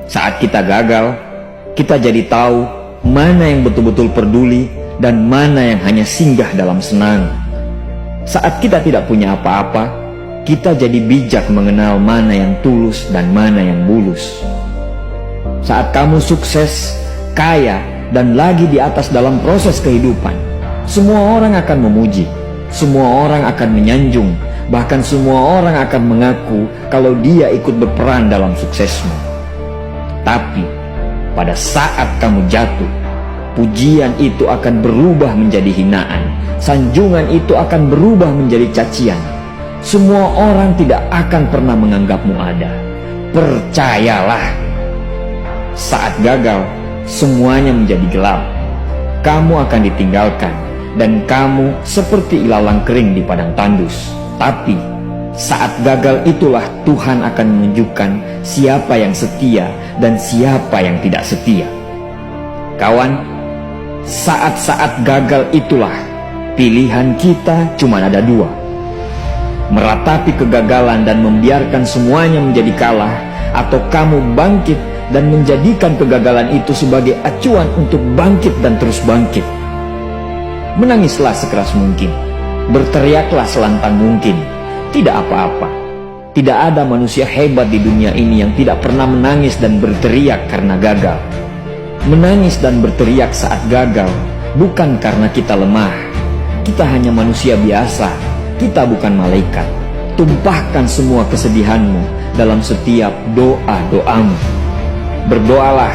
Saat kita gagal, kita jadi tahu mana yang betul-betul peduli dan mana yang hanya singgah dalam senang. Saat kita tidak punya apa-apa, kita jadi bijak mengenal mana yang tulus dan mana yang bulus. Saat kamu sukses, kaya, dan lagi di atas dalam proses kehidupan, semua orang akan memuji, semua orang akan menyanjung, bahkan semua orang akan mengaku kalau dia ikut berperan dalam suksesmu. Tapi pada saat kamu jatuh, pujian itu akan berubah menjadi hinaan, sanjungan itu akan berubah menjadi cacian. Semua orang tidak akan pernah menganggapmu ada. Percayalah, saat gagal, semuanya menjadi gelap. Kamu akan ditinggalkan, dan kamu seperti ilalang kering di padang tandus. Tapi saat gagal itulah Tuhan akan menunjukkan siapa yang setia dan siapa yang tidak setia. Kawan, saat-saat gagal itulah pilihan kita cuma ada dua: meratapi kegagalan dan membiarkan semuanya menjadi kalah, atau kamu bangkit dan menjadikan kegagalan itu sebagai acuan untuk bangkit dan terus bangkit. Menangislah sekeras mungkin, berteriaklah selantang mungkin. Tidak apa-apa. Tidak ada manusia hebat di dunia ini yang tidak pernah menangis dan berteriak karena gagal. Menangis dan berteriak saat gagal bukan karena kita lemah. Kita hanya manusia biasa. Kita bukan malaikat. Tumpahkan semua kesedihanmu dalam setiap doa-doamu. Berdoalah,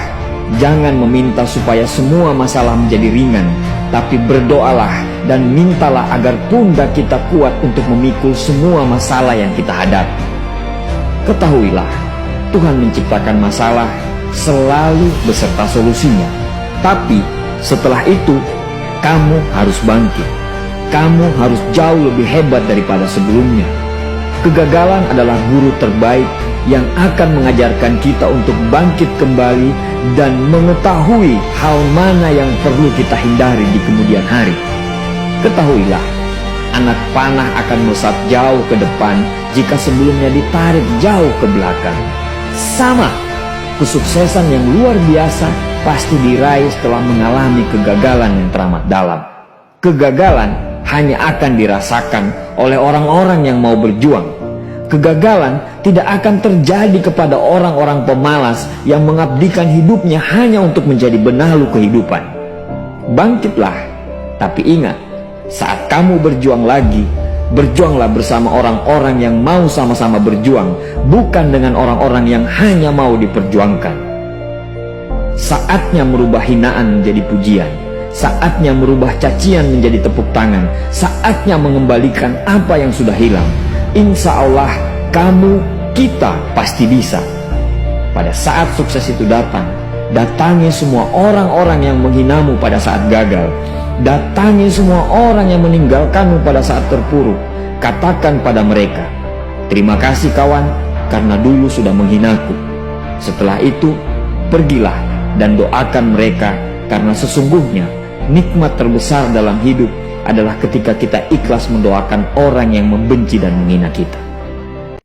jangan meminta supaya semua masalah menjadi ringan, tapi berdoalah dan mintalah agar pundak kita kuat untuk memikul semua masalah yang kita hadapi. Ketahuilah, Tuhan menciptakan masalah selalu beserta solusinya. Tapi setelah itu, kamu harus bangkit. Kamu harus jauh lebih hebat daripada sebelumnya. Kegagalan adalah guru terbaik yang akan mengajarkan kita untuk bangkit kembali dan mengetahui hal mana yang perlu kita hindari di kemudian hari. Ketahuilah, anak panah akan melesat jauh ke depan jika sebelumnya ditarik jauh ke belakang. Sama, kesuksesan yang luar biasa pasti diraih setelah mengalami kegagalan yang teramat dalam. Kegagalan hanya akan dirasakan oleh orang-orang yang mau berjuang. Kegagalan tidak akan terjadi kepada orang-orang pemalas yang mengabdikan hidupnya hanya untuk menjadi benalu kehidupan. Bangkitlah, tapi ingat, saat kamu berjuang lagi, berjuanglah bersama orang-orang yang mau sama-sama berjuang, bukan dengan orang-orang yang hanya mau diperjuangkan. Saatnya merubah hinaan menjadi pujian. Saatnya merubah cacian menjadi tepuk tangan. Saatnya mengembalikan apa yang sudah hilang. Insya Allah kamu, kita pasti bisa. Pada saat sukses itu datang, datangi semua orang-orang yang menghinamu pada saat gagal. Datangi semua orang yang meninggalkanmu pada saat terpuruk. Katakan pada mereka, terima kasih kawan, karena dulu sudah menghinaku. Setelah itu, pergilah dan doakan mereka, karena sesungguhnya nikmat terbesar dalam hidup adalah ketika kita ikhlas mendoakan orang yang membenci dan menghina kita.